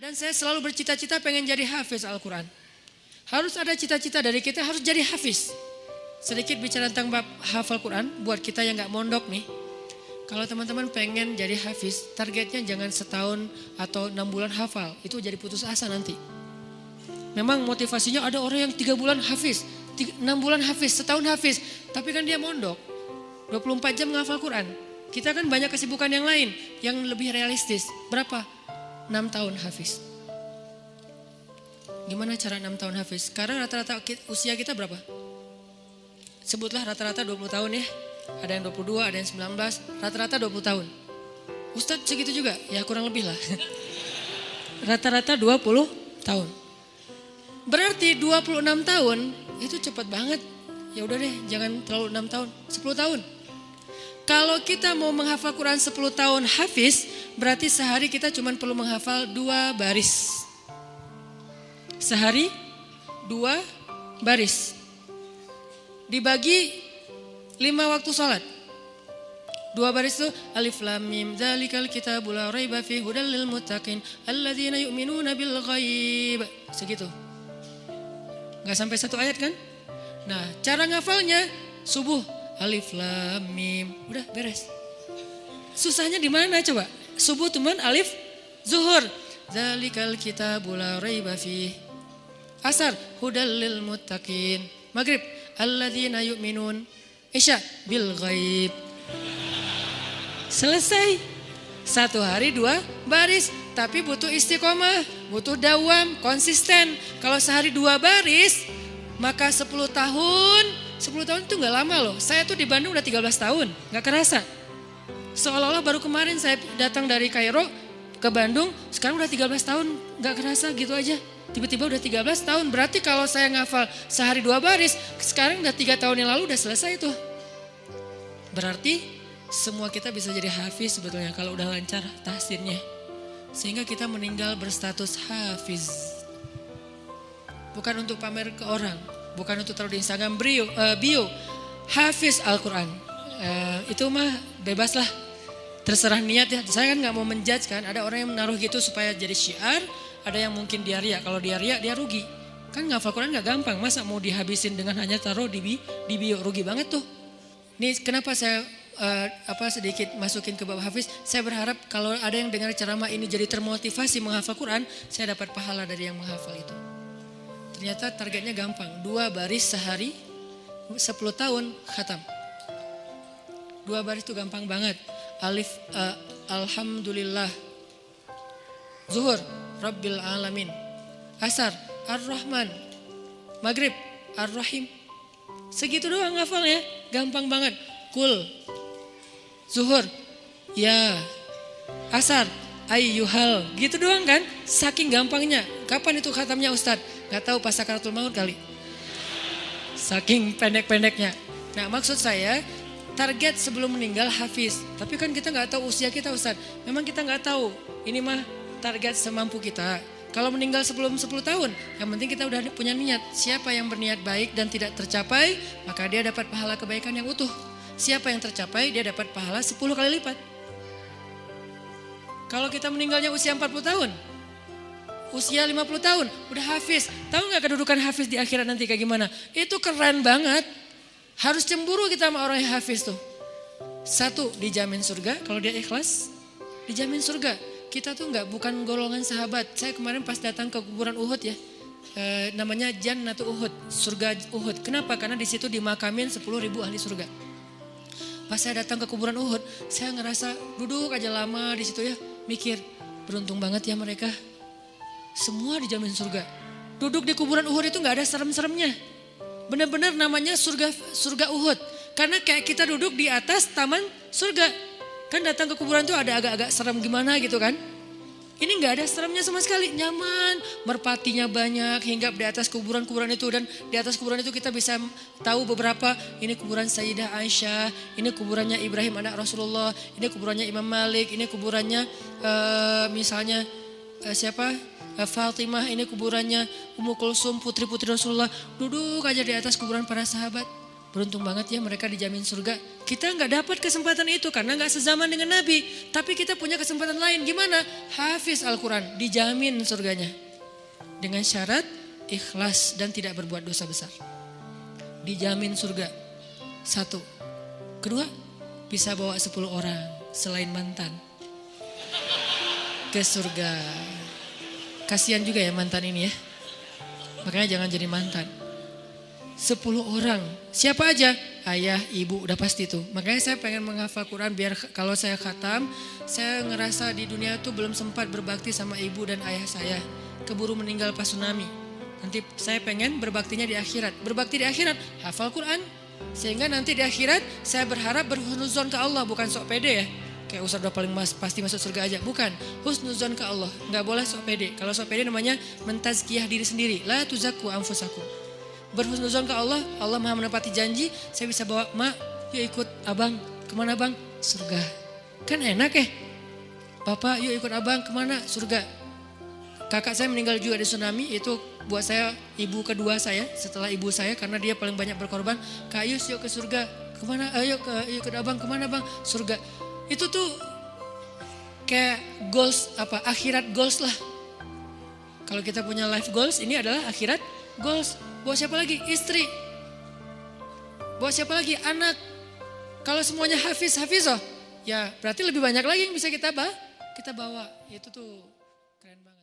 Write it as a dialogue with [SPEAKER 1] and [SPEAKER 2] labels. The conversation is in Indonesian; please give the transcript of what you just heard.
[SPEAKER 1] Dan saya selalu bercita-cita pengen jadi hafiz Al-Quran. Harus ada cita-cita dari kita harus jadi hafiz. Sedikit bicara tentang bab hafal Quran buat kita yang gak mondok nih. Kalau teman-teman pengen jadi hafiz, targetnya jangan setahun atau 6 bulan hafal. Itu jadi putus asa nanti. Memang motivasinya ada orang yang 3 bulan hafiz, 6 bulan hafiz, setahun hafiz. Tapi kan dia mondok, 24 jam menghafal Quran. Kita kan banyak kesibukan yang lain, yang lebih realistis. Berapa? 6 tahun hafiz. Gimana cara 6 tahun hafiz? Sekarang rata-rata usia kita berapa? Sebutlah rata-rata 20 tahun ya. Ada yang 22, ada yang 19, rata-rata 20 tahun. Ustadz segitu juga? Ya kurang lebih lah. Rata-rata 20 tahun. Berarti 26 tahun itu cepat banget. Ya udah deh, jangan terlalu 6 tahun, 10 tahun. Kalau kita mau menghafal Quran 10 tahun hafiz, berarti sehari kita cuma perlu menghafal 2 baris. Sehari 2 baris. Dibagi 5 waktu sholat. 2 baris itu alif lam mim dzalikal kitabul la raiba fihi hudal lil muttaqin alladzina yu'minuna bil ghaib. Segitu. Enggak sampai 1 ayat kan? Nah, cara ngafalnya subuh alif lam mim, udah beres. Susahnya di mana coba? Subuh teman alif, zuhur dzalikal kitabul la raiba fihi. Asar hudal lil muttaqin. Maghrib alladzina yu'minun. Isya bil ghaib. Selesai. 1 hari 2 baris. Tapi butuh istiqomah, butuh dawam, konsisten. Kalau sehari 2 baris, maka 10 tahun. 10 tahun itu gak lama loh. Saya tuh di Bandung udah 13 tahun, gak kerasa. Seolah-olah baru kemarin saya datang dari Kairo ke Bandung, sekarang udah 13 tahun, gak kerasa gitu aja. Tiba-tiba udah 13 tahun, berarti kalau saya ngafal sehari 2 baris, sekarang udah 3 tahun yang lalu udah selesai tuh. Berarti semua kita bisa jadi hafiz sebetulnya kalau udah lancar tahsinnya. Sehingga kita meninggal berstatus hafiz. Bukan untuk pamer ke orang, bukan untuk taruh di Instagram bio, hafiz Al-Quran. Itu mah bebas lah, terserah niat ya. Saya kan gak mau menjudge kan, ada orang yang menaruh gitu supaya jadi syiar. Ada yang mungkin dia ria, kalau dia ria dia rugi. Kan ngafal Quran gak gampang, masa mau dihabisin dengan hanya taruh di bio, rugi banget tuh. Ini kenapa saya sedikit masukin ke bab hafiz. Saya berharap kalau ada yang dengar ceramah ini jadi termotivasi menghafal Quran, saya dapat pahala dari yang menghafal itu. Ternyata targetnya gampang, 2 baris sehari, 10 tahun khatam. 2 baris itu gampang banget. Alif, alhamdulillah. Zuhur, Rabbil alamin. Asar, Ar-Rahman. Maghrib, Ar-Rahim. Segitu doang ngafalnya, gampang banget. Kul, zuhur, ya. Asar, ayyuhal. Gitu doang kan, saking gampangnya. Kapan itu khatamnya Ustadz? Gak tahu pas sakaratul maut kali. Saking pendek-pendeknya. Nah maksud saya, target sebelum meninggal hafiz. Tapi kan kita gak tahu usia kita Ustadz. Memang kita gak tahu, ini mah target semampu kita. Kalau meninggal sebelum 10 tahun, yang penting kita udah punya niat. Siapa yang berniat baik dan tidak tercapai, maka dia dapat pahala kebaikan yang utuh. Siapa yang tercapai, dia dapat pahala 10 kali lipat. Kalau kita meninggalnya usia 40 tahun, usia 50 tahun, udah hafiz. Tahu gak kedudukan hafiz di akhirat nanti kayak gimana? Itu keren banget. Harus cemburu kita sama orang yang hafiz tuh. 1, dijamin surga, kalau dia ikhlas, dijamin surga. Kita tuh bukan golongan sahabat. Saya kemarin pas datang ke kuburan Uhud ya, namanya Jannatul Uhud, surga Uhud. Kenapa? Karena di situ dimakamin 10.000 ahli surga. Pas saya datang ke kuburan Uhud, saya ngerasa duduk aja lama di situ ya, mikir beruntung banget ya mereka. Semua dijamin surga. Duduk di kuburan Uhud itu nggak ada serem-seremnya. Benar-benar namanya surga Uhud. Karena kayak kita duduk di atas taman surga. Kan datang ke kuburan tuh ada agak-agak serem gimana gitu kan. Ini gak ada seremnya sama sekali, nyaman. Merpatinya banyak hingga di atas kuburan-kuburan itu. Dan di atas kuburan itu kita bisa tahu beberapa. Ini kuburan Sayyidah Aisyah, ini kuburannya Ibrahim anak Rasulullah, ini kuburannya Imam Malik, ini kuburannya misalnya Fatimah, ini kuburannya Ummu Kulsum, putri-putri Rasulullah. Duduk aja di atas kuburan para sahabat. Beruntung banget ya mereka dijamin surga. Kita nggak dapat kesempatan itu karena nggak sezaman dengan Nabi. Tapi kita punya kesempatan lain. Gimana? Hafiz Al-Quran, dijamin surganya. Dengan syarat ikhlas dan tidak berbuat dosa besar. Dijamin surga. 1. Kedua, bisa bawa 10 orang selain mantan ke surga. Kasihan juga ya mantan ini ya. Makanya jangan jadi mantan. 10 orang. Siapa aja? Ayah, ibu, udah pasti tuh. Makanya saya pengen menghafal Quran biar kalau saya khatam, saya ngerasa di dunia tuh belum sempat berbakti sama ibu dan ayah saya. Keburu meninggal pas tsunami. Nanti saya pengen berbaktinya di akhirat. Berbakti di akhirat, hafal Quran. Sehingga nanti di akhirat saya berharap berhusnuzon ke Allah, bukan sok pede ya. Kayak Ustaz udah paling pasti masuk surga aja. Bukan, husnuzon ke Allah. Gak boleh sok pede. Kalau sok pede namanya mentazkiyah diri sendiri. La tuzakku anfusakum. Berhusnuzon ke Allah, Allah maha menepati janji. Saya bisa bawa, mak yuk ikut abang. Kemana bang? Surga. Kan enak ya. Bapak yuk ikut abang kemana? Surga. Kakak saya meninggal juga di tsunami. Itu buat saya ibu kedua saya setelah ibu saya. Karena dia paling banyak berkorban. Kak Yus yuk ke surga. Kemana? Ayo ikut abang kemana bang? Surga. Itu tuh kayak goals akhirat goals lah. Kalau kita punya life goals, ini adalah akhirat goals. Buat siapa lagi? Istri. Buat siapa lagi? Anak. Kalau semuanya hafizoh, ya berarti lebih banyak lagi yang bisa kita bawa. Itu tuh keren banget.